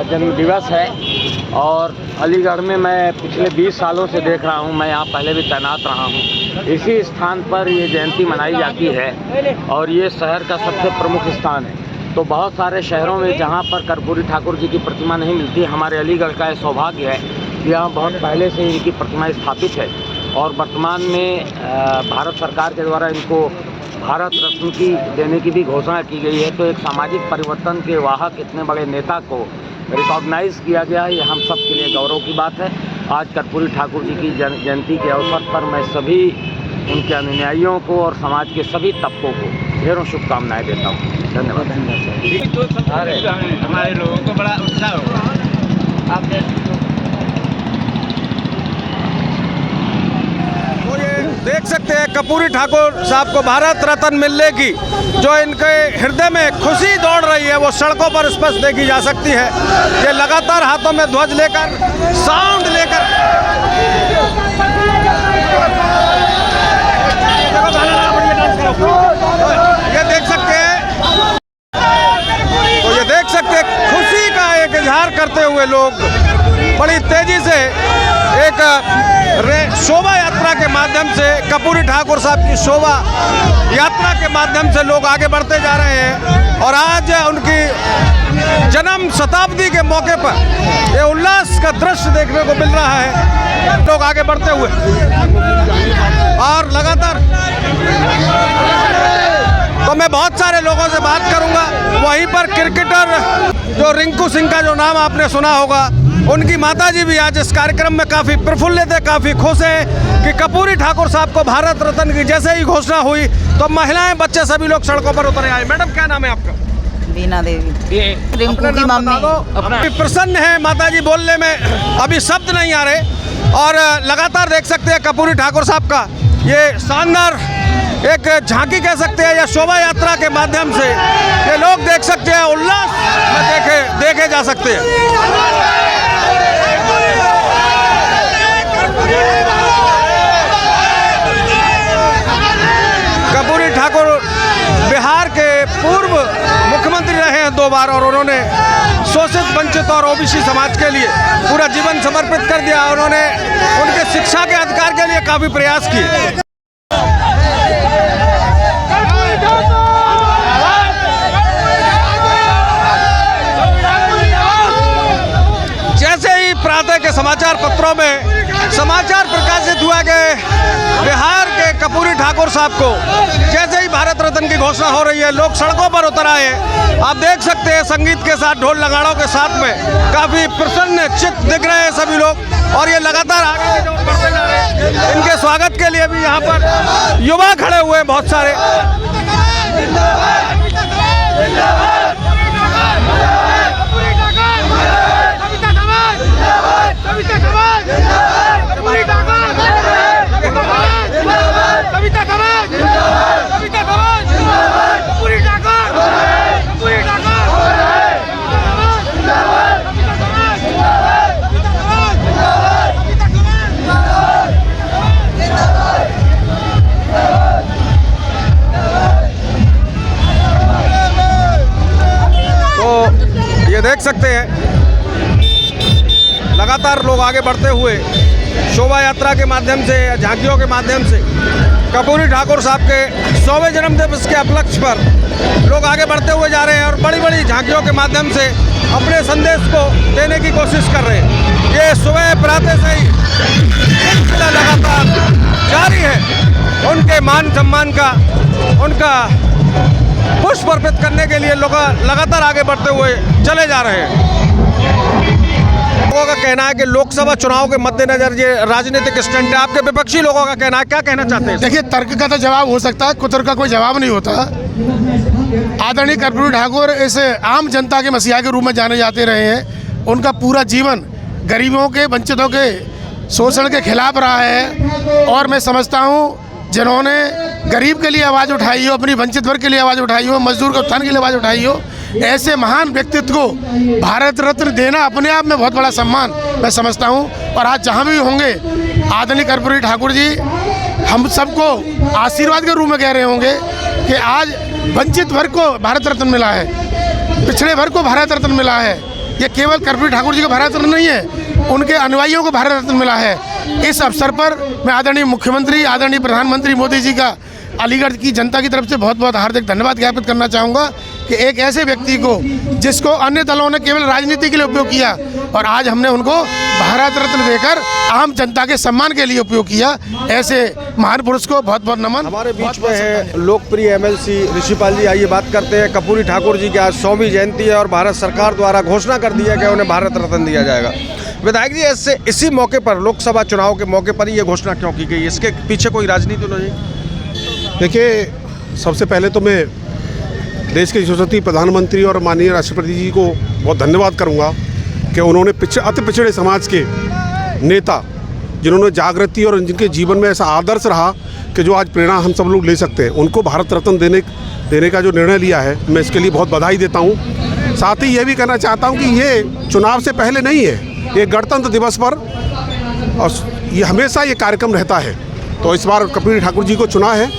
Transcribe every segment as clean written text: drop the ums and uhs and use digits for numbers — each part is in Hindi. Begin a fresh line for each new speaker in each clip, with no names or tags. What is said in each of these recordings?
जन्म दिवस है और अलीगढ़ में मैं पिछले 20 सालों से देख रहा हूँ। मैं यहाँ पहले भी तैनात रहा हूँ। इसी स्थान पर ये जयंती मनाई जाती है और ये शहर का सबसे प्रमुख स्थान है। तो बहुत सारे शहरों में जहाँ पर कर्पूरी ठाकुर जी की प्रतिमा नहीं मिलती, हमारे अलीगढ़ का यह सौभाग्य है कि यहाँ बहुत पहले से इनकी प्रतिमा स्थापित है और वर्तमान में भारत सरकार के द्वारा इनको भारत रत्न की देने की भी घोषणा की गई है। तो एक सामाजिक परिवर्तन के वाहक इतने बड़े नेता को रिकॉग्नाइज़ किया गया है, ये हम सब के लिए गौरव की बात है। आज कर्पूरी ठाकुर जी की जयंती के अवसर पर मैं सभी उनके अनुयायियों को और समाज के सभी तबकों को ढेरों शुभकामनाएं देता हूँ। धन्यवाद।
हमारे लोगों को बड़ा उत्साह होगा। आप
देख सकते हैं कर्पूरी ठाकुर साहब को भारत रत्न मिलने की जो इनके हृदय में खुशी दौड़ रही है वो सड़कों पर स्पष्ट देखी जा सकती है। ये लगातार हाथों में ध्वज लेकर, साउंड लेकर ये देख सकते हैं, तो ये देख सकते हैं खुशी का एक इजहार करते हुए लोग बड़ी तेजी से एक शोभा यात्रा के माध्यम से कर्पूरी ठाकुर साहब की शोभा यात्रा के माध्यम से लोग आगे बढ़ते जा रहे हैं। और आज उनकी जन्म शताब्दी के मौके पर ये उल्लास का दृश्य देखने को मिल रहा है, लोग आगे बढ़ते हुए और लगातार। तो मैं बहुत सारे लोगों से बात करूंगा। वहीं पर क्रिकेटर जो रिंकू सिंह का जो नाम आपने सुना होगा, उनकी माताजी भी आज इस कार्यक्रम में काफ़ी प्रफुल्लित है, काफ़ी खुश है कि कर्पूरी ठाकुर साहब को भारत रत्न की जैसे ही घोषणा हुई तो महिलाएं, बच्चे सभी लोग सड़कों पर उतर आए। मैडम क्या नाम है आपका?
बीना देवी, रिंकू की मम्मी।
प्रसन्न है माताजी बोलने में अभी शब्द नहीं आ रहे। और लगातार देख सकते हैं कर्पूरी ठाकुर साहब का ये शानदार एक झांकी कह सकते हैं या शोभा यात्रा के माध्यम से ये लोग देख सकते हैं, उल्लास में देखे जा सकते हैं। कर्पूरी ठाकुर बिहार के पूर्व मुख्यमंत्री रहे हैं 2 बार और उन्होंने शोषित, वंचित और ओबीसी समाज के लिए पूरा जीवन समर्पित कर दिया। उन्होंने उनके शिक्षा के अधिकार के लिए काफ़ी प्रयास किए। जैसे ही प्रातः के समाचार पत्रों में समाचार प्रकाशित हुआ कि बिहार के कर्पूरी ठाकुर साहब को जैसे ही भारत रत्न की घोषणा हो रही है, लोग सड़कों पर उतर आए हैं। आप देख सकते हैं संगीत के साथ, ढोल नगाड़ों के साथ में काफ़ी प्रसन्न चित्त दिख रहे हैं सभी लोग और ये लगातार आगे की ओर बढ़ते जा रहे हैं। इनके स्वागत के लिए भी यहाँ पर युवा खड़े हुए हैं बहुत सारे। ये देख सकते हैं लगातार लोग आगे बढ़ते हुए शोभा यात्रा के माध्यम से या झांकियों के माध्यम से कर्पूरी ठाकुर साहब के 100वें जन्म दिवस के उपलक्ष्य पर लोग आगे बढ़ते हुए जा रहे हैं और बड़ी बड़ी झांकियों के माध्यम से अपने संदेश को देने की कोशिश कर रहे हैं। ये सुबह प्रातः से ही सिलसिला लगातार जारी है। उनके मान सम्मान का, उनका पुष्प अर्पित करने के लिए लोग लगातार आगे बढ़ते हुए चले जा रहे हैं। लोगों का कहना है कि लोकसभा चुनाव के मद्देनजर ये राजनीतिक स्टंट है। आपके विपक्षी लोगों का कहना है, क्या कहना चाहते हैं?
देखिए, तर्क का तो जवाब हो सकता है, कुतर्क का कोई जवाब नहीं होता। आदरणीय कर्पूरी ठाकुर इस आम जनता के मसीहा के रूप में जाने जाते रहे हैं। उनका पूरा जीवन गरीबों के, वंचितों के शोषण के खिलाफ रहा है और मैं समझता हूँ जिन्होंने गरीब के लिए आवाज़ उठाई हो, अपनी वंचित वर्ग के लिए आवाज़ उठाई हो, मजदूर के उत्थान के लिए आवाज़ उठाई हो, ऐसे महान व्यक्तित्व को भारत रत्न देना अपने आप में बहुत बड़ा सम्मान मैं समझता हूँ। और आज जहाँ भी होंगे आदरणीय कर्पूरी ठाकुर जी हम सबको आशीर्वाद के रूप में कह रहे होंगे कि आज वंचित वर्ग को भारत रत्न मिला है, पिछड़े वर्ग को भारत रत्न मिला है, ये केवल कर्पूरी ठाकुर जी को भारत रत्न नहीं है, उनके अनुयायियों को भारत रत्न मिला है। इस अवसर पर मैं आदरणीय मुख्यमंत्री, आदरणीय प्रधानमंत्री मोदी जी का अलीगढ़ की जनता की तरफ से बहुत बहुत हार्दिक धन्यवाद ज्ञापित करना चाहूँगा कि एक ऐसे व्यक्ति को जिसको अन्य दलों ने केवल राजनीति के लिए उपयोग किया और आज हमने उनको भारत रत्न देकर आम जनता के सम्मान के लिए उपयोग किया, ऐसे महान पुरुष को बहुत बहुत नमन।
हमारे बीच में है लोकप्रिय एमएलसी ऋषिपाल जी। आइए बात करते हैं। कर्पूरी ठाकुर जी की आज 100वीं जयंती है और भारत सरकार द्वारा घोषणा कर दिया गया उन्हें भारत रत्न दिया जाएगा। विधायक जी, इसी मौके पर, लोकसभा चुनाव के मौके पर ये घोषणा क्यों की गई? इसके पीछे कोई राजनीति तो नहीं?
देखिए, सबसे पहले तो मैं देश के यशस्वी प्रधानमंत्री और माननीय राष्ट्रपति जी को बहुत धन्यवाद करूंगा कि उन्होंने अति पिछड़े समाज के नेता, जिन्होंने जागृति और जिनके जीवन में ऐसा आदर्श रहा कि जो आज प्रेरणा हम सब लोग ले सकते हैं, उनको भारत रत्न देने का जो निर्णय लिया है, मैं इसके लिए बहुत बधाई देता हूँ। साथ ही ये भी कहना चाहता हूँ कि ये चुनाव से पहले नहीं है, ये गणतंत्र दिवस पर और ये हमेशा ये कार्यक्रम रहता है। तो इस बार कर्पूरी ठाकुर जी को चुना है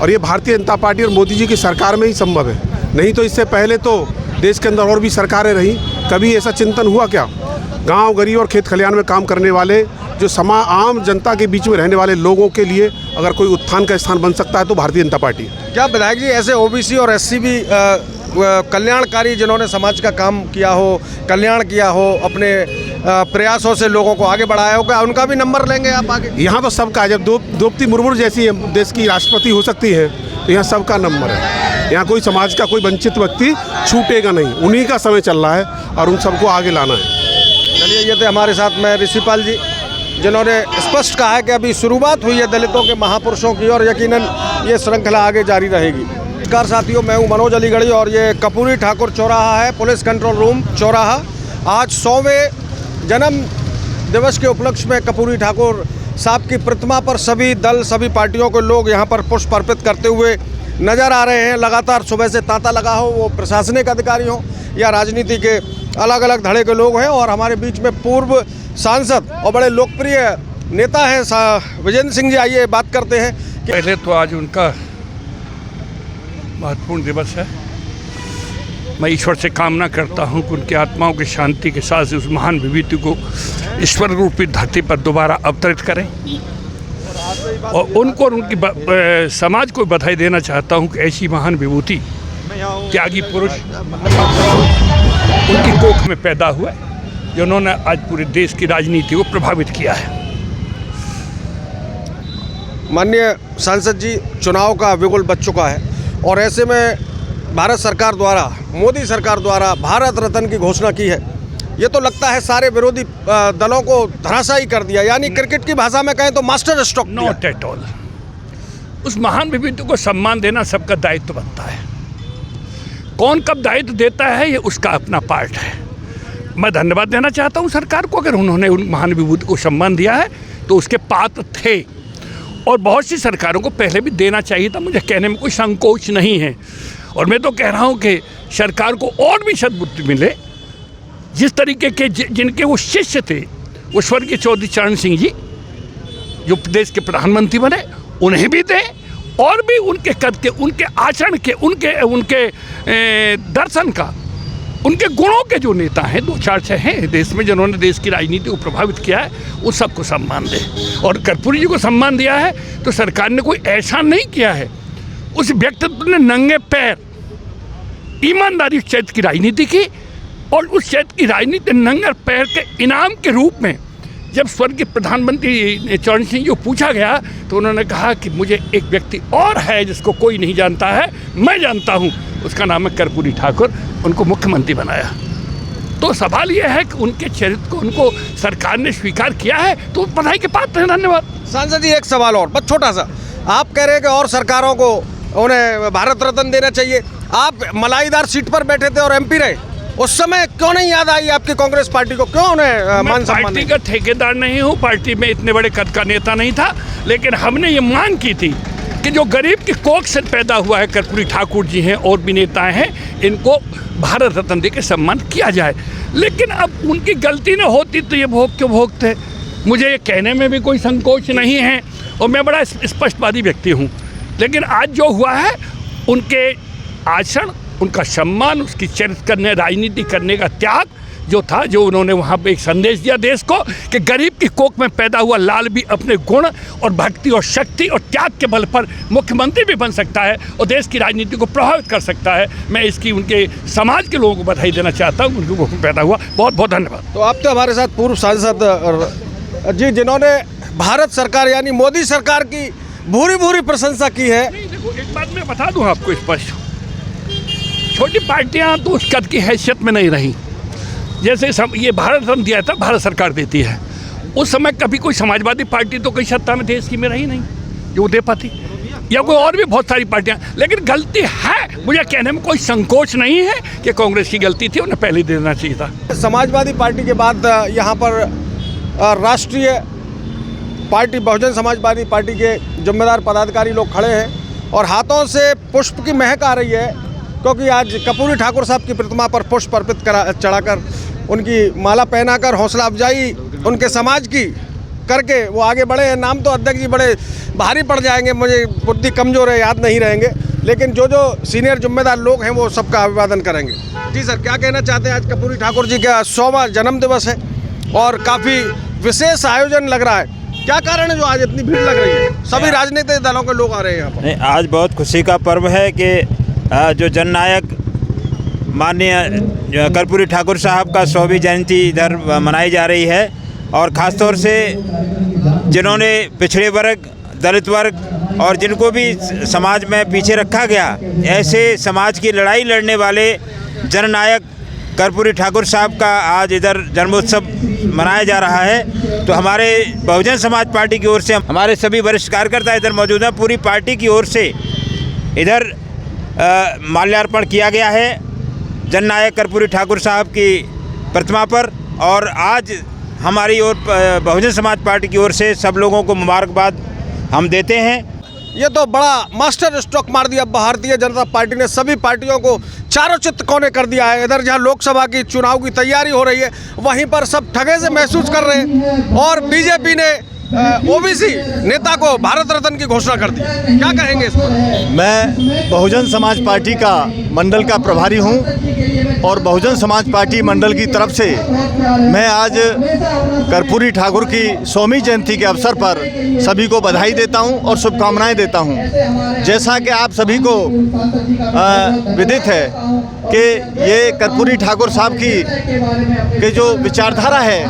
और ये भारतीय जनता पार्टी और मोदी जी की सरकार में ही संभव है, नहीं तो इससे पहले तो देश के अंदर और भी सरकारें रहीं। कभी ऐसा चिंतन हुआ क्या? गांव, गरीब और खेत खलिहान में काम करने वाले, जो आम जनता के बीच में रहने वाले लोगों के लिए अगर कोई उत्थान का स्थान बन सकता है तो भारतीय जनता पार्टी।
क्या विधायक जी ऐसे ओबीसी और एससी भी कल्याणकारी, जिन्होंने समाज का काम किया हो, कल्याण किया हो, अपने प्रयासों से लोगों को आगे बढ़ाया हो, क्या उनका भी नंबर लेंगे आप आगे?
यहाँ तो सबका, जब द्रौपदी मुर्मू जैसी देश की राष्ट्रपति हो सकती है तो यहाँ सबका नंबर है। यहाँ कोई समाज का कोई वंचित व्यक्ति छूटेगा नहीं, उन्हीं का समय चल रहा है और उन सबको आगे लाना है।
चलिए, ये थे हमारे साथ में ऋषिपाल जी, जिन्होंने स्पष्ट कहा है कि अभी शुरुआत हुई है दलितों के महापुरुषों की और यकीनन ये श्रृंखला आगे जारी रहेगी। नमस्कार साथियों, मैं हूं मनोज अलीगढ़ी और ये कर्पूरी ठाकुर चौराहा है, पुलिस कंट्रोल रूम चौराहा। आज 100वें जन्म दिवस के उपलक्ष्य में कर्पूरी ठाकुर साहब की प्रतिमा पर सभी दल, सभी पार्टियों के लोग यहाँ पर पुष्प अर्पित करते हुए नज़र आ रहे हैं। लगातार सुबह से तांता लगा हो, वो प्रशासनिक अधिकारी हों या राजनीति के अलग अलग धड़े के लोग हैं। और हमारे बीच में पूर्व सांसद और बड़े लोकप्रिय नेता हैं विजेंद्र सिंह जी। आइए बात करते हैं।
पहले तो आज उनका महत्वपूर्ण दिवस है। मैं ईश्वर से कामना करता हूं कि उनकी आत्माओं की शांति के साथ उस महान विभूति को ईश्वर रूपी धरती पर दोबारा अवतरित करें और उनको और उनकी समाज को बधाई देना चाहता हूं कि ऐसी महान विभूति, त्यागी पुरुष उनकी कोख में पैदा हुआ है, जिन्होंने आज पूरे देश की राजनीति को प्रभावित किया है।
माननीय सांसद जी, चुनाव का बिगुल बज चुका है और ऐसे में भारत सरकार द्वारा, मोदी सरकार द्वारा भारत रत्न की घोषणा की है। ये तो लगता है सारे विरोधी दलों को धराशायी कर दिया, यानी क्रिकेट की भाषा में कहें तो master stroke.
Not at all. उस महान विभूति को सम्मान देना सबका दायित्व बनता है। कौन कब दायित्व देता है ये उसका अपना पार्ट है। मैं धन्यवाद देना चाहता हूँ सरकार को, अगर उन्होंने उन महान विभूति को सम्मान दिया है तो उसके पात्र थे और बहुत सी सरकारों को पहले भी देना चाहिए था। मुझे कहने में कोई संकोच नहीं है और मैं तो कह रहा हूँ कि सरकार को और भी सद्बुद्धि मिले। जिस तरीके के जिनके वो शिष्य थे, वो स्वर्गीय चौधरी चरण सिंह जी जो प्रदेश के प्रधानमंत्री बने, उन्हें भी दें और भी उनके कद के, उनके आचरण के, उनके दर्शन का, उनके गुणों के जो नेता हैं, 2-4 हैं देश में जिन्होंने देश की राजनीति को प्रभावित किया है, उन सबको सम्मान दें। और कर्पूरी जी को सम्मान दिया है तो सरकार ने कोई ऐसा नहीं किया है, उस व्यक्तित्व ने नंगे पैर ईमानदारी उस क्षेत्र की राजनीति की और उस क्षेत्र की राजनीति नंगे पैर के इनाम के रूप में जब स्वर्गीय प्रधानमंत्री चरण सिंह को पूछा गया तो उन्होंने कहा कि मुझे एक व्यक्ति और है जिसको कोई नहीं जानता है, मैं जानता हूँ, उसका नाम है कर्पूरी ठाकुर। उनको मुख्यमंत्री बनाया। तो सवाल यह है कि उनके चरित्र को उनको सरकार ने स्वीकार किया है तो बधाई के पात्र हैं। धन्यवाद।
सांसद जी, एक सवाल और बस छोटा सा। आप कह रहे हैं कि और सरकारों को उन्हें भारत रत्न देना चाहिए। आप मलाईदार सीट पर बैठे थे और एमपी रहे, उस समय क्यों नहीं याद आई आपकी कांग्रेस पार्टी को? क्यों उन्हें मान सम्मान?
पार्टी का ठेकेदार नहीं हूँ, पार्टी में इतने बड़े कद का नेता नहीं था, लेकिन हमने ये मांग की थी कि जो गरीब की कोख से पैदा हुआ है, कर्पूरी ठाकुर जी हैं और भी नेता हैं, इनको भारत रत्न दे के सम्मान किया जाए। लेकिन अब उनकी गलती न होती तो ये भोग क्यों भोगते? मुझे ये कहने में भी कोई संकोच नहीं है और मैं बड़ा स्पष्टवादी व्यक्ति हूँ। लेकिन आज जो हुआ है, उनके आचरण, उनका सम्मान, उसकी चरित्र करने, राजनीति करने का त्याग, जो था, जो उन्होंने वहाँ पे एक संदेश दिया देश को कि गरीब की कोख में पैदा हुआ लाल भी अपने गुण और भक्ति और शक्ति और त्याग के बल पर मुख्यमंत्री भी बन सकता है और देश की राजनीति को प्रभावित कर सकता है। मैं इसकी उनके समाज के लोगों को बधाई देना चाहता हूँ, उनकी कोख में पैदा हुआ। बहुत बहुत धन्यवाद।
तो आप तो हमारे साथ पूर्व सांसद जी, जिन्होंने भारत सरकार यानी मोदी सरकार की भूरी भूरी प्रशंसा की है।
नहीं, देखो एक बात मैं बता दूं आपको स्पष्ट, छोटी पार्टियां तो उस कद की हैसियत में नहीं रही। जैसे ये भारत रत्न दिया था, भारत सरकार देती है, उस समय कभी कोई समाजवादी पार्टी तो कोई सत्ता में देश की में रही नहीं जो दे पाती, या कोई और भी बहुत सारी पार्टियां। लेकिन गलती है, मुझे कहने में कोई संकोच नहीं है कि कांग्रेस की गलती थी, उन्हें पहले दे देना चाहिए था।
समाजवादी पार्टी के बाद यहाँ पर राष्ट्रीय पार्टी बहुजन समाजवादी पार्टी के जिम्मेदार पदाधिकारी लोग खड़े हैं और हाथों से पुष्प की महक आ रही है, क्योंकि आज कर्पूरी ठाकुर साहब की प्रतिमा पर पुष्प अर्पित चढ़ाकर उनकी माला पहनाकर हौसला अफजाई उनके समाज की करके वो आगे बढ़े हैं। नाम तो अध्यक्ष जी बड़े भारी पड़ जाएंगे, मुझे बुद्धि कमज़ोर है, याद नहीं रहेंगे, लेकिन जो जो सीनियर जिम्मेदार लोग हैं वो सबका अभिवादन करेंगे। जी सर, क्या कहना चाहते हैं? आज कर्पूरी ठाकुर जी का 100वां जन्मदिवस है और काफ़ी विशेष आयोजन लग रहा है। क्या कारण है जो आज इतनी भीड़ लग रही है? सभी राजनीतिक दलों के लोग आ रहे हैं यहाँ पर।
नहीं, आज बहुत खुशी का पर्व है कि जो जननायक माननीय कर्पूरी ठाकुर साहब का 100वीं जयंती इधर मनाई जा रही है और ख़ास तौर से जिन्होंने पिछड़े वर्ग, दलित वर्ग और जिनको भी समाज में पीछे रखा गया, ऐसे समाज की लड़ाई लड़ने वाले जननायक कर्पूरी ठाकुर साहब का आज इधर जन्मोत्सव मनाया जा रहा है। तो हमारे बहुजन समाज पार्टी की ओर से हमारे सभी वरिष्ठ कार्यकर्ता इधर मौजूद हैं। पूरी पार्टी की ओर से इधर माल्यार्पण किया गया है जननायक कर्पूरी ठाकुर साहब की प्रतिमा पर और आज हमारी ओर बहुजन समाज पार्टी की ओर से सब लोगों को मुबारकबाद हम देते हैं।
ये तो बड़ा मास्टर स्ट्रोक मार दिया भारतीय जनता पार्टी ने, सभी पार्टियों को चारों चित्त कोने कर दिया है। इधर जहाँ लोकसभा की चुनाव की तैयारी हो रही है, वहीं पर सब ठगे से महसूस कर रहे हैं और बीजेपी ने ओबीसी नेता को भारत रत्न की घोषणा कर दी। क्या कहेंगे इस पर?
मैं बहुजन समाज पार्टी का मंडल का प्रभारी हूं और बहुजन समाज पार्टी मंडल की तरफ से मैं आज कर्पूरी ठाकुर की 100वीं जयंती के अवसर पर सभी को बधाई देता हूं और शुभकामनाएं देता हूं। जैसा कि आप सभी को विदित है कि ये कर्पूरी ठाकुर साहब की जो विचारधारा है,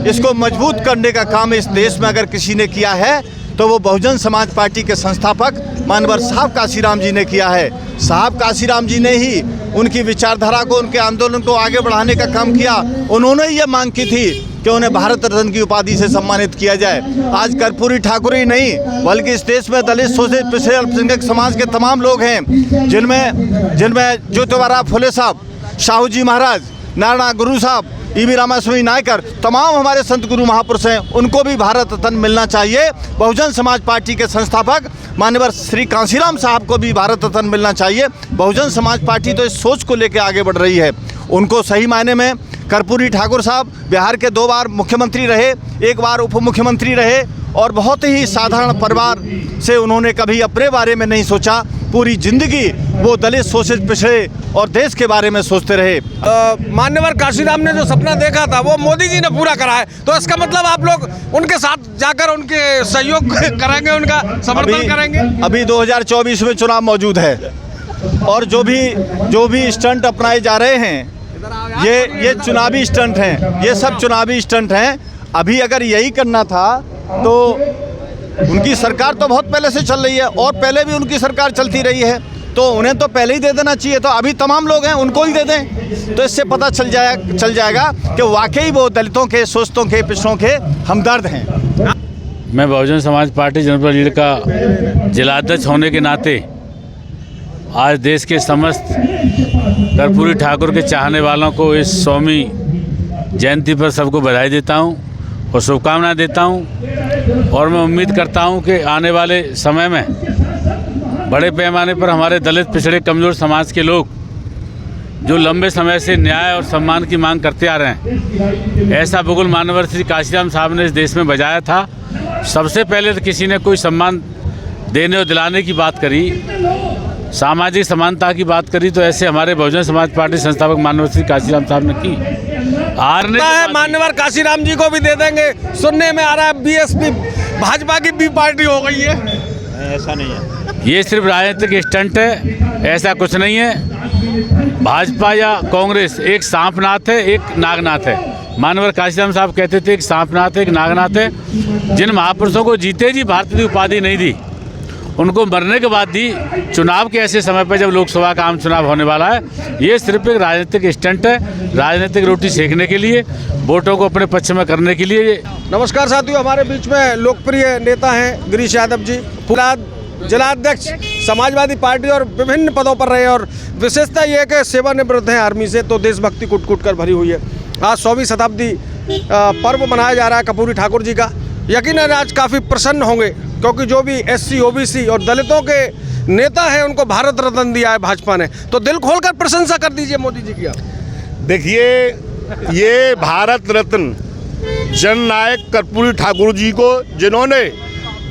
इसको मजबूत करने का काम इस देश में अगर किसी ने किया है तो वो बहुजन समाज पार्टी के संस्थापक मानवर साहब काशीराम जी ने किया है। साहब काशीराम जी ने ही उनकी विचारधारा को, उनके आंदोलन को आगे बढ़ाने का काम किया। उन्होंने ये मांग की थी कि उन्हें भारत रत्न की उपाधि से सम्मानित किया जाए। आज कर्पूरी ठाकुर ही नहीं बल्कि इस देश में दलित, शोषित, पिछड़े अल्पसंख्यक समाज के तमाम लोग हैं, जिनमें ज्योतिबा फुले साहब, साहू जी महाराज, नारायण गुरु साहब, ईवी रामास्वामी नायकर, तमाम हमारे संत गुरु महापुरुष हैं, उनको भी भारत रत्न मिलना चाहिए। बहुजन समाज पार्टी के संस्थापक माननीय श्री कांशीराम साहब को भी भारत रत्न मिलना चाहिए। बहुजन समाज पार्टी तो इस सोच को लेकर आगे बढ़ रही है। उनको सही मायने में कर्पूरी ठाकुर साहब बिहार के 2 बार मुख्यमंत्री रहे, 1 बार उप मुख्यमंत्री रहे और बहुत ही साधारण परिवार से उन्होंने कभी अपने बारे में नहीं सोचा। पूरी जिंदगी वो दलित, शोषित, पिछड़े और देश के बारे में सोचते रहे।
मान्यवर काशीराम ने जो सपना देखा था वो मोदी जी ने पूरा करा है, तो इसका मतलब आप लोग उनके साथ जाकर उनके सहयोग करेंगे, उनका समर्थन करेंगे।
अभी 2024 में चुनाव मौजूद है और जो भी स्टंट अपनाए जा रहे हैं ये चुनावी स्टंट हैं, ये सब चुनावी स्टंट हैं। अभी अगर यही करना था तो उनकी सरकार तो बहुत पहले से चल रही है और पहले भी उनकी सरकार चलती रही है, तो उन्हें तो पहले ही दे देना चाहिए। तो अभी तमाम लोग हैं, उनको ही दे दें, तो इससे पता चल जाएगा कि वाकई वो दलितों के, शोषितों के, पिछड़ों के हमदर्द हैं।
मैं बहुजन समाज पार्टी जनपद लीड का जिलाध्यक्ष होने के नाते आज देश के समस्त कर्पूरी ठाकुर के चाहने वालों को इस 100वीं जयंती पर सबको बधाई देता हूं और शुभकामनाएं देता हूं और मैं उम्मीद करता हूं कि आने वाले समय में बड़े पैमाने पर हमारे दलित, पिछड़े, कमज़ोर समाज के लोग जो लंबे समय से न्याय और सम्मान की मांग करते आ रहे हैं, ऐसा बुगुल मानवर श्री काशीराम साहब ने इस देश में बजाया था। सबसे पहले तो किसी ने कोई सम्मान देने और दिलाने की बात करी, सामाजिक समानता की बात करी, तो ऐसे हमारे बहुजन समाज पार्टी संस्थापक मानवर श्री काशीराम साहब ने की। हारने
है मान्यवर काशीराम जी को भी दे देंगे। सुनने में आ रहा है बीएसपी भाजपा की बी पार्टी हो गई है।
ऐसा नहीं है,
ये सिर्फ राजनीतिक स्टंट है, ऐसा कुछ नहीं है। भाजपा या कांग्रेस एक सांपनाथ है, एक नागनाथ है। मानवर काशीराम साहब कहते थे एक सांपनाथ है, एक नागनाथ है। जिन महापुरुषों को जीते जी भारत की उपाधि नहीं दी, उनको मरने के बाद दी। चुनाव के ऐसे समय पर जब लोकसभा का आम चुनाव होने वाला है, ये सिर्फ एक राजनीतिक स्टंट है, राजनीतिक रोटी सेकने के लिए, वोटों को अपने पक्ष में करने के लिए।
नमस्कार साथियों, हमारे बीच में लोकप्रिय नेता हैं गिरीश यादव जी, जिलाध्यक्ष समाजवादी पार्टी और विभिन्न पदों पर रहे, और विशेषता ये है कि सेवानिवृत्त हैं आर्मी से, तो देशभक्ति कुट कुट कर भरी हुई है। आज 100वीं शताब्दी पर्व मनाया जा रहा है कर्पूरी ठाकुर जी का। यकीनन आज काफ़ी प्रसन्न होंगे, क्योंकि जो भी SC OBC और दलितों के नेता हैं उनको भारत रत्न दिया है भाजपा ने। तो दिल खोलकर प्रशंसा कर दीजिए मोदी जी की आप।
देखिए, ये भारत रत्न जननायक कर्पूरी ठाकुर जी को, जिन्होंने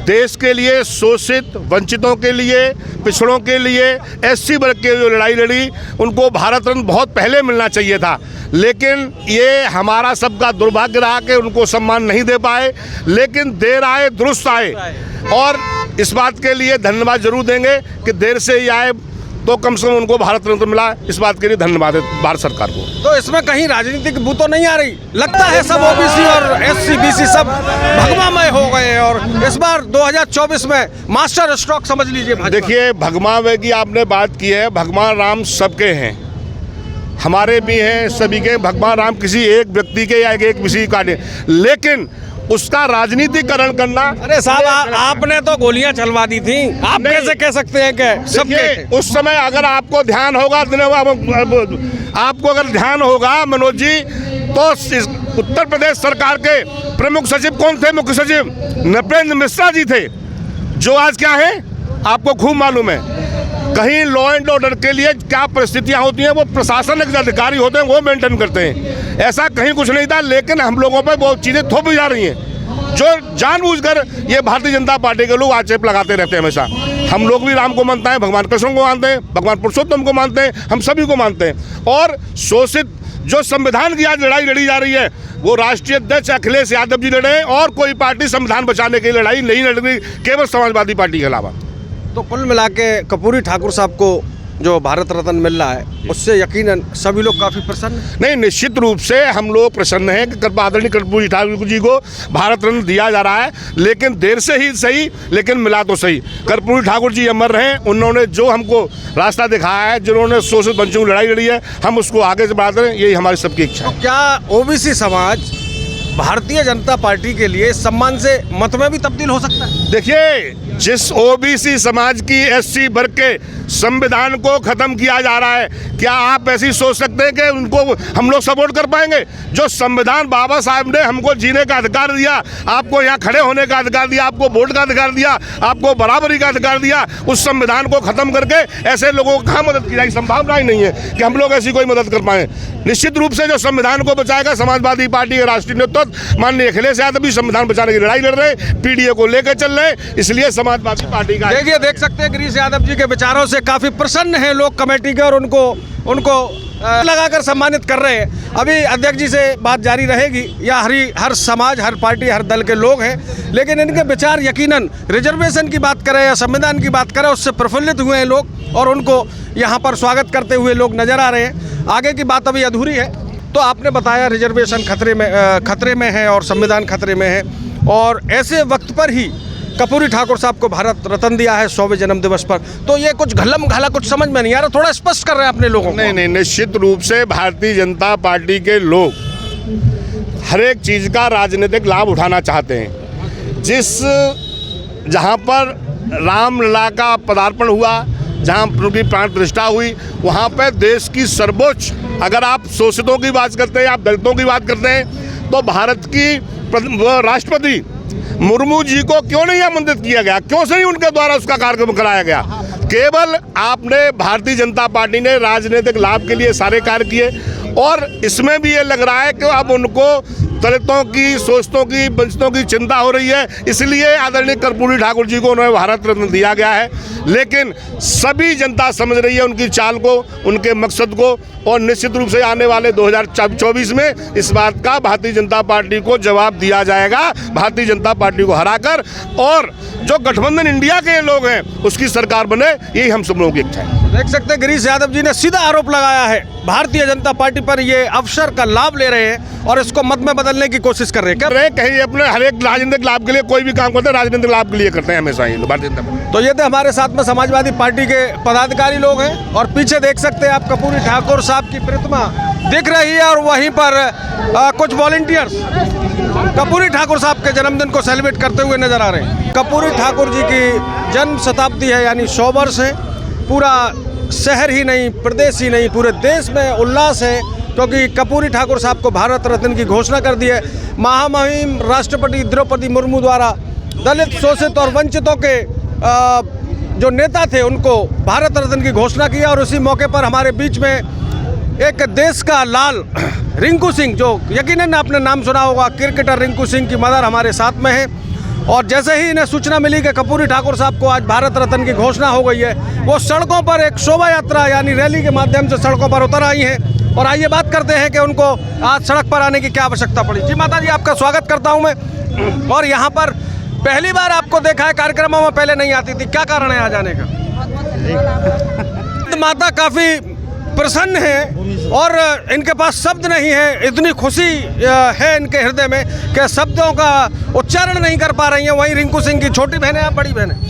देश के लिए, शोषित वंचितों के लिए, पिछड़ों के लिए, SC वर्ग के जो लड़ाई लड़ी, उनको भारत रत्न बहुत पहले मिलना चाहिए था। लेकिन ये हमारा सबका दुर्भाग्य रहा कि उनको सम्मान नहीं दे पाए। लेकिन देर आए दुरुस्त आए, और इस बात के लिए धन्यवाद जरूर देंगे कि देर से ही आए तो कम से कम उनको भारत रत्न मिला। इस बात के लिए धन्यवाद है भारत सरकार को।
तो इसमें कहीं राजनीतिक बू तो नहीं आ रही? लगता है सब OBC और SC BC सब भगवामय हो गए हैं, और इस बार 2024 में मास्टर स्ट्रोक समझ लीजिए भाजपा।
देखिए, भगवामय की आपने बात की है, भगवान राम सबके हैं, हमारे भी हैं, सभी के। भगवान राम किसी एक व्यक्ति के या एक किसी का नहीं, लेकिन उसका राजनीतिकरण करना। अरे
साहब, आपने तो गोलियां चलवा दी थी, आप कैसे कह सकते हैं कि सबके?
उस समय अगर आपको ध्यान होगा, आपको अगर ध्यान होगा मनोज जी, तो उत्तर प्रदेश सरकार के प्रमुख सचिव कौन थे? मुख्य सचिव नृपेंद्र मिश्रा जी थे, जो आज क्या है आपको खूब मालूम है। कहीं लॉ एंड ऑर्डर के लिए क्या परिस्थितियां होती हैं, वो प्रशासनिक अधिकारी होते हैं, वो मेंटेन करते हैं। ऐसा कहीं कुछ नहीं था, लेकिन हम लोगों पर बहुत चीज़ें थोपी जा रही हैं, जो जानबूझकर ये भारतीय जनता पार्टी के लोग आक्षेप लगाते रहते हैं हमेशा। हम लोग भी राम को मानते हैं, भगवान कृष्ण को मानते हैं, भगवान पुरुषोत्तम को मानते हैं, हम सभी को मानते हैं। और शोषित जो संविधान की आज लड़ाई लड़ी जा रही है, वो राष्ट्रीय अध्यक्ष अखिलेश यादव जी लड़े, और कोई पार्टी संविधान बचाने की लड़ाई नहीं लड़ रही, केवल समाजवादी पार्टी के अलावा।
तो कुल मिला के कर्पूरी ठाकुर साहब को जो भारत रत्न मिल रहा है, उससे यकीनन सभी लोग काफ़ी प्रसन्न हैं।
नहीं, निश्चित रूप से हम लोग प्रसन्न हैं कि आदरणीय कर्पूरी ठाकुर जी को भारत रत्न दिया जा रहा है, लेकिन देर से ही सही, लेकिन मिला तो सही। कर्पूरी ठाकुर जी अमर रहें, उन्होंने जो हमको रास्ता दिखाया है, जिन्होंने शोषित वंचितों की लड़ाई लड़ी है, हम उसको आगे से बढ़ाते रहें, यही हमारी सबकी इच्छा है।
क्या OBC समाज भारतीय जनता पार्टी के लिए सम्मान से मत में भी तब्दील हो सकता है?
देखिए, जिस OBC समाज की SC वर्ग के संविधान को खत्म किया जा रहा है, क्या आप ऐसी सोच सकते हैं कि उनको हम लोग सपोर्ट कर पाएंगे? जो संविधान बाबा साहब ने हमको जीने का अधिकार दिया, आपको यहाँ खड़े होने का अधिकार दिया, आपको वोट का अधिकार दिया, आपको बराबरी का अधिकार दिया, उस संविधान को खत्म करके ऐसे लोगों को कहाँ मदद की जाएगी? संभावना ही नहीं है कि हम लोग ऐसी कोई मदद कर पाएँ। निश्चित रूप से जो संविधान को बचाएगा, समाजवादी पार्टी के राष्ट्रीय नेतृत्व माननीय अखिलेश यादव भी संविधान बचाने की लड़ाई लड़ रहे हैं, PDA को लेकर चल रहे हैं, इसलिए समाजवादी पार्टी का।
देखिए, देख सकते हैं गिरीश यादव जी के विचारों से काफी प्रसन्न हैं लोग कमेटी के, और उनको लगाकर सम्मानित कर रहे हैं। अभी अध्यक्ष जी से बात जारी रहेगी, या हर समाज, हर पार्टी, हर दल के लोग हैं, लेकिन इनके विचार यकीनन रिजर्वेशन की बात करें या संविधान की बात करें, उससे प्रफुल्लित हुए हैं लोग, और उनको यहाँ पर स्वागत करते हुए लोग नजर आ रहे हैं। आगे की बात अभी अधूरी है। तो आपने बताया रिजर्वेशन खतरे में है और संविधान खतरे में है, और ऐसे वक्त पर ही कर्पूरी ठाकुर साहब को भारत रत्न दिया है 100वें जन्म दिवस पर। तो ये कुछ घलम घाला कुछ समझ में नहीं आ रहा, थोड़ा स्पष्ट कर रहे हैं अपने लोगों को।
नहीं, निश्चित रूप से भारतीय जनता पार्टी के लोग हर एक चीज़ का राजनीतिक लाभ उठाना चाहते हैं। जहाँ पर रामलला का पदार्पण हुआ, जहाँ उनकी प्राण प्रतिष्ठा हुई, वहाँ पर देश की सर्वोच्च, अगर आप शोषितों की बात करते हैं, आप दलितों की बात करते हैं, तो भारत की राष्ट्रपति मुर्मू जी को क्यों नहीं आमंत्रित किया गया? क्यों से नहीं उनके द्वारा उसका कार्यक्रम कराया गया? केवल आपने भारतीय जनता पार्टी ने राजनीतिक लाभ के लिए सारे कार्य किए, और इसमें भी ये लग रहा है कि अब उनको दलितों की, शोषितों की, वंचितों की चिंता हो रही है। इसलिए आदरणीय कर्पूरी ठाकुर जी को उन्हें भारत रत्न दिया गया है। लेकिन सभी जनता समझ रही है उनकी चाल को, उनके मकसद को, और निश्चित रूप से आने वाले 2024 में इस बात का भारतीय जनता पार्टी को जवाब दिया जाएगा, भारतीय जनता पार्टी को हराकर, और जो गठबंधन इंडिया के लोग हैं उसकी सरकार बने, यही हम सब लोगों की इच्छा है।
देख सकते हैं गिरीश यादव जी ने सीधा आरोप लगाया है भारतीय जनता पार्टी पर, ये अवसर का लाभ ले रहे हैं और इसको मत में बदलने की कोशिश कर रहे हैं। क्या
कहीं अपने हर एक राजनीतिक लाभ के लिए कोई भी काम करते हैं, राजनीतिक लाभ के लिए करते हैं हमेशा ही भारतीय जनता पार्टी।
तो ये थे हमारे साथ में समाजवादी पार्टी के पदाधिकारी लोग हैं, और पीछे देख सकते हैं आप कर्पूरी ठाकुर साहब की प्रतिमा दिख रही है, और वहीं पर कुछ वॉलंटियर्स कर्पूरी ठाकुर साहब के जन्मदिन को सेलिब्रेट करते हुए नजर आ रहे हैं। कर्पूरी ठाकुर जी की जन्म शताब्दी है, यानी 100 वर्ष है। पूरा शहर ही नहीं, प्रदेश ही नहीं, पूरे देश में उल्लास है, क्योंकि कर्पूरी ठाकुर साहब को भारत रत्न की घोषणा कर दी है। महामहिम राष्ट्रपति द्रौपदी मुर्मू द्वारा दलित, शोषित और वंचितों के जो नेता थे उनको भारत रत्न की घोषणा की, और उसी मौके पर हमारे बीच में एक देश का लाल रिंकू सिंह, जो यकीनन आपने नाम सुना होगा, क्रिकेटर रिंकू सिंह की मदर हमारे साथ में है। और जैसे ही इन्हें सूचना मिली कि कर्पूरी ठाकुर साहब को आज भारत रत्न की घोषणा हो गई है, वो सड़कों पर एक शोभा यात्रा यानी रैली के माध्यम से सड़कों पर उतर आई हैं। और आइए बात करते हैं कि उनको आज सड़क पर आने की क्या आवश्यकता पड़ी। जी माता जी, आपका स्वागत करता हूँ मैं। और यहाँ पर पहली बार आपको देखा है, कार्यक्रमों में पहले नहीं आती थी, क्या कारण है आ जाने का? माता काफ़ी प्रसन्न है और इनके पास शब्द नहीं है, इतनी खुशी है इनके हृदय में कि शब्दों का उच्चारण नहीं कर पा रही हैं। वहीं रिंकू सिंह की छोटी बहन है या बड़ी बहन है?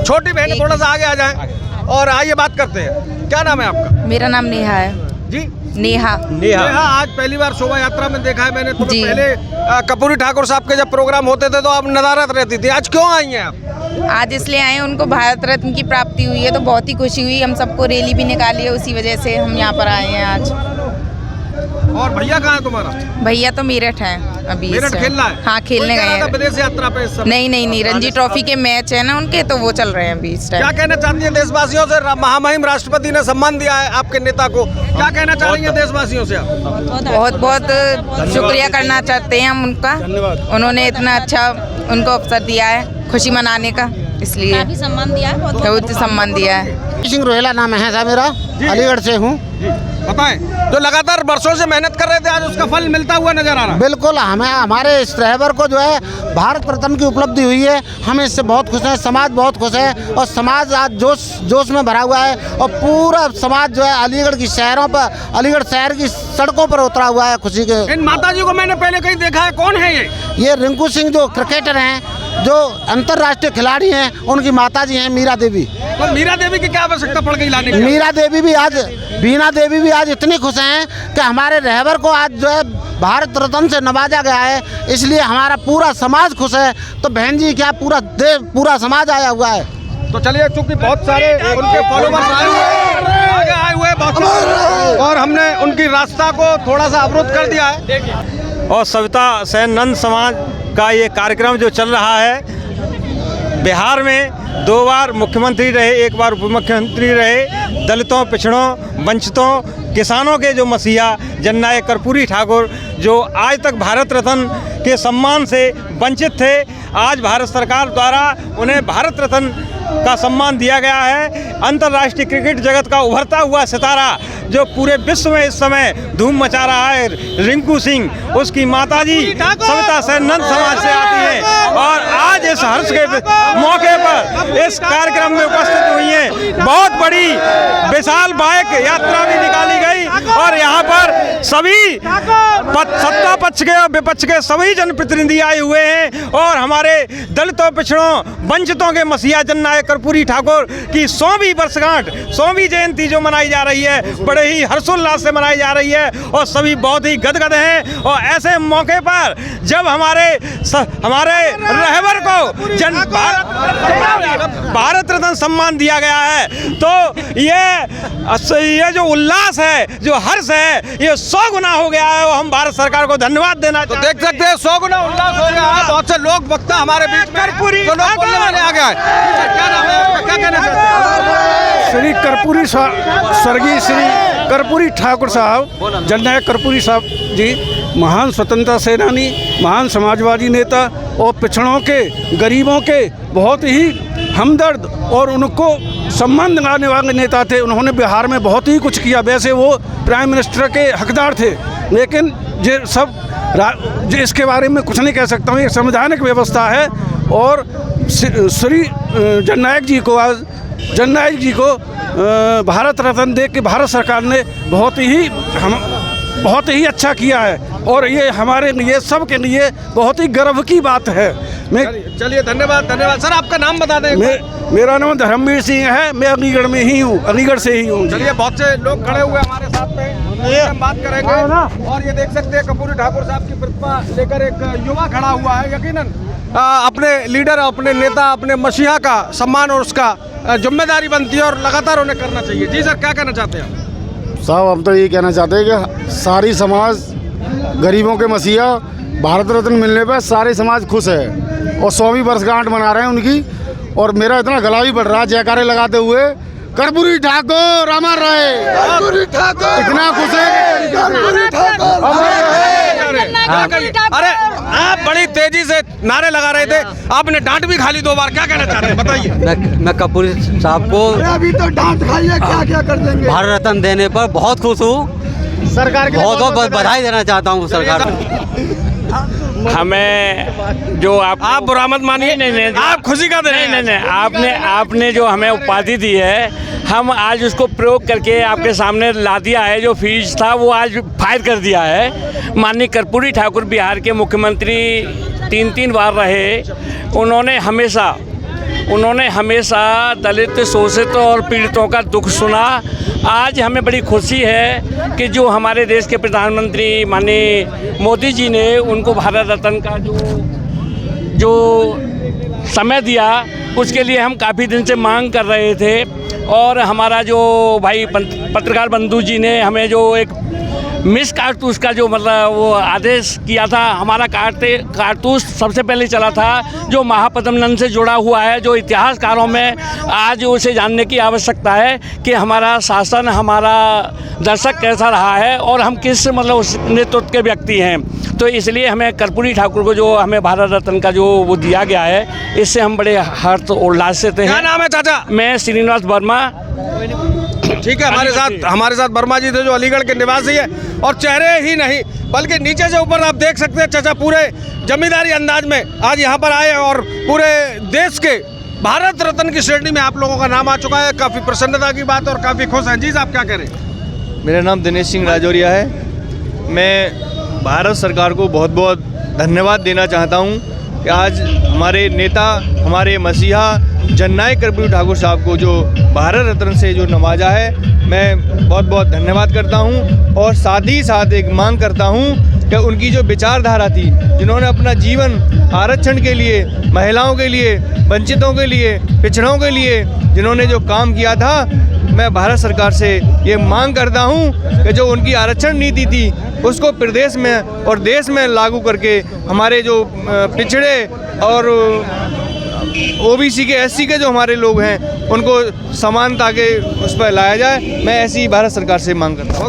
छोटी बहन है। थोड़ा सा आगे आ जाएं और आइए बात करते हैं। क्या नाम है आपका?
मेरा नाम नेहा है
जी।
नेहा।
आज पहली बार शोभा यात्रा में देखा है मैंने। तो पहले कर्पूरी ठाकुर साहब के जब प्रोग्राम होते थे तो आप नदारत रहती थी, आज क्यों आई हैं आप?
आज इसलिए आए, उनको भारत रत्न की प्राप्ति हुई है तो बहुत ही खुशी हुई। हम सबको रैली भी निकाली है, उसी वजह से हम यहाँ पर आए हैं आज।
और भैया कहाँ है तुम्हारा?
भैया तो मेरठ है अभी।
मेरठ खेल रहा है?
हाँ, खेलने गए हैं
विदेश यात्रा पे।
नहीं, रणजी ट्रॉफी के मैच है ना उनके, तो वो चल रहे हैं अभी इस टाइम।
क्या कहना चाहती है देशवासियों से? महामहिम राष्ट्रपति ने सम्मान दिया है आपके नेता को, क्या कहना चाह रही है देशवासियों से आप?
बहुत बहुत शुक्रिया करना चाहते हैं हम उनका। उन्होंने इतना अच्छा उनको अवसर दिया है खुशी मनाने का, इसलिए सम्मान दिया है, बहुत सम्मान दिया है।
सिंह रोहेला नाम है साहब मेरा, अलीगढ़ से हूँ।
बताएं, जो लगातार बरसों से मेहनत कर रहे थे आज उसका फल मिलता हुआ नजर आ रहा है।
बिल्कुल, हमें हमारे इस ड्राइवर को जो है भारत रत्न की उपलब्धि हुई है, हम इससे बहुत खुश हैं। समाज बहुत खुश है और समाज आज जोश में भरा हुआ है और पूरा समाज जो है अलीगढ़ की शहरों पर, अलीगढ़ शहर की सड़कों पर उतरा हुआ है खुशी के।
इन माता जी को मैंने पहले कहीं देखा है, कौन है
ये रिंकू सिंह जो क्रिकेटर हैं, जो अंतर्राष्ट्रीय खिलाड़ी हैं, उनकी माता जी हैं मीरा देवी।
तो मीरा देवी की क्या आवश्यकता पड़ गई लाने की?
मीरा देवी भी आज, बीना देवी भी आज इतनी खुश हैं कि हमारे रहबर को आज जो है भारत रत्न से नवाजा गया है, इसलिए हमारा पूरा समाज खुश है। तो बहन जी क्या पूरा समाज आया हुआ है।
तो चलिए, चूंकि बहुत सारे उनके फॉलोवर्स आए हुए बहुत, और हमने उनकी रास्ता को थोड़ा सा अवरुद्ध कर दिया है।
और सविता सेन नंद समाज का ये कार्यक्रम जो चल रहा है, बिहार में 2 बार मुख्यमंत्री रहे, 1 बार उप मुख्यमंत्री रहे, दलितों, पिछड़ों, वंचितों, किसानों के जो मसीहा जननायक कर्पूरी ठाकुर, जो आज तक भारत रत्न के सम्मान से वंचित थे, आज भारत सरकार द्वारा उन्हें भारत रत्न का सम्मान दिया गया है। अंतर्राष्ट्रीय क्रिकेट जगत का उभरता हुआ सितारा जो पूरे विश्व में इस समय धूम मचा रहा है, रिंकू सिंह, उसकी माताजी सविता सेन नंद समाज से आती हैं और आज इस हर्ष के मौके पर इस कार्यक्रम में उपस्थित हुई हैं। बहुत बड़ी विशाल बाइक यात्रा भी निकाली गई और यहाँ पर सभी सत्ता पक्ष के और विपक्ष के सभी जनप्रतिनिधि आए हुए हैं और हमारे दलितों, पिछड़ों, वंचितों के मसीहा जननायक कर्पूरी ठाकुर की 100वीं वर्षगांठ, 100वीं जयंती जो मनाई जा रही है, बड़े ही हर्षोल्लास से मनाई जारही है और सभी बहुत ही गदगद हैं। और ऐसे मौके पर जब हमारे रहबर को भारत रत्न सम्मान दिया गया है, तो ये जो उल्लास है, जो हर्ष है, ये 100 गुना हो गया है और हम भारत सरकार को धन्यवाद देना
तो देख सकते हैं 100 गुना उल्लास हो गया है। बहुत से लोग वक्ता हमारे बीच में कर्पूरी आ गया है। क्या नाम है आपका, क्या कहना चाहते हैं?
श्री कर्पूरी स्वर्गीय श्री कर्पूरी ठाकुर साहब, जननायक कर्पूरी साहब जी,
महान स्वतंत्रता सेनानी, महान समाजवादी नेता और पिछड़ों के, गरीबों के बहुत ही हमदर्द और उनको सम्मान दिलाने वाले नेता थे। उन्होंने बिहार में बहुत ही कुछ किया। वैसे वो प्राइम मिनिस्टर के हकदार थे, लेकिन ये सब इसके बारे में कुछ नहीं कह सकता हूँ। ये संवैधानिक व्यवस्था है और श्री जननायक जी को भारत रत्न दे के भारत सरकार ने बहुत ही अच्छा किया है और ये हमारे लिए, सब के लिए बहुत ही गर्व की बात है।
चलिए धन्यवाद सर। आपका नाम बता दें।
मेरा नाम धर्मवीर सिंह है। मैं अलीगढ़ में ही हूँ, अलीगढ़ से ही हूँ।
चलिए बहुत से लोग खड़े हुए हमारे साथ में, हम बात करेंगे। और ये देख सकते हैं कर्पूरी ठाकुर साहब की प्रतिमा लेकर एक युवा खड़ा हुआ है। यकीनन अपने लीडर, अपने नेता, अपने मसीहा का सम्मान और उसका जिम्मेदारी बनती है और लगातार उन्हें करना चाहिए। जी सर, क्या कहना चाहते हैं
साहब? हम तो ये कहना चाहते हैं कि सारी समाज, गरीबों के मसीहा, भारत रत्न मिलने पर सारे समाज खुश है और 100वीं वर्षगांठ मना रहे हैं उनकी। और मेरा इतना गला भी बढ़ रहा है जयकारे लगाते हुए, कर्पूरी ठाकुर अमर रहे, इतना खुश है।
अरे आप बड़ी तेजी से नारे लगा रहे थे, आपने डांट भी खा ली 2 बार। क्या कहना चाहते हैं बताइए।
मैं कर्पूरी साहब को
अभी तो डांट खाई है, क्या कर देंगे।
भारत रत्न देने पर बहुत खुश हूँ।
सरकार के
बहुत बधाई देना चाहता हूँ सरकार को।
हमें जो आप
बुरा मत मानिए।
नहीं,
आप खुशी का
नहीं, आपने जो हमें उपाधि दी है, हम आज उसको प्रयोग करके आपके सामने ला दिया है। जो फीस था वो आज फायर कर दिया है। माननीय कर्पूरी ठाकुर बिहार के मुख्यमंत्री 3 बार रहे। उन्होंने हमेशा दलित, शोषित और पीड़ितों का दुख सुना। आज हमें बड़ी खुशी है कि जो हमारे देश के प्रधानमंत्री माननीय मोदी जी ने उनको भारत रत्न का जो समय दिया, उसके लिए हम काफ़ी दिन से मांग कर रहे थे। और हमारा जो भाई पत्रकार बंधु जी ने हमें जो एक मिस कारतूस का जो मतलब वो आदेश किया था, हमारा कारतूस सबसे पहले चला था जो महापद्मनंद से जुड़ा हुआ है, जो इतिहासकारों में आज उसे जानने की आवश्यकता है कि हमारा शासन, हमारा दर्शक कैसा रहा है और हम किस मतलब उस नेतृत्व के व्यक्ति हैं। तो इसलिए हमें कर्पूरी ठाकुर को जो हमें भारत रत्न का जो वो दिया गया है, इससे हम बड़े हर्ष उल्लास से थे।
क्या नाम है चाचा?
मैं श्रीनिवास वर्मा।
ठीक है, हमारे साथ वर्मा जी थे जो अलीगढ़ के निवासी है। और चेहरे ही नहीं बल्कि नीचे से ऊपर आप देख सकते हैं चाचा पूरे जमींदारी अंदाज में आज यहाँ पर आए और पूरे देश के भारत रत्न की श्रेणी में आप लोगों का नाम आ चुका है। काफ़ी प्रसन्नता की बात और काफ़ी खुश हैं। जी साहब, क्या कह रहे हैं?
मेरा नाम दिनेश सिंह राजौरिया है। मैं भारत सरकार को बहुत बहुत धन्यवाद देना चाहता हूँ कि आज हमारे नेता, हमारे मसीहा जननायक कर्पूरी ठाकुर साहब को जो भारत रत्न से जो नवाजा है, मैं बहुत बहुत धन्यवाद करता हूं। और साथ ही साथ एक मांग करता हूं कि उनकी जो विचारधारा थी, जिन्होंने अपना जीवन आरक्षण के लिए, महिलाओं के लिए, वंचितों के लिए, पिछड़ों के लिए जिन्होंने जो काम किया था, मैं भारत सरकार से ये मांग करता हूं कि जो उनकी आरक्षण नीति थी उसको प्रदेश में और देश में लागू करके हमारे जो पिछड़े और ओबीसी के, एससी के जो हमारे लोग हैं उनको समानता के उस पर लाया जाए। मैं ऐसी भारत सरकार से मांग करता हूँ।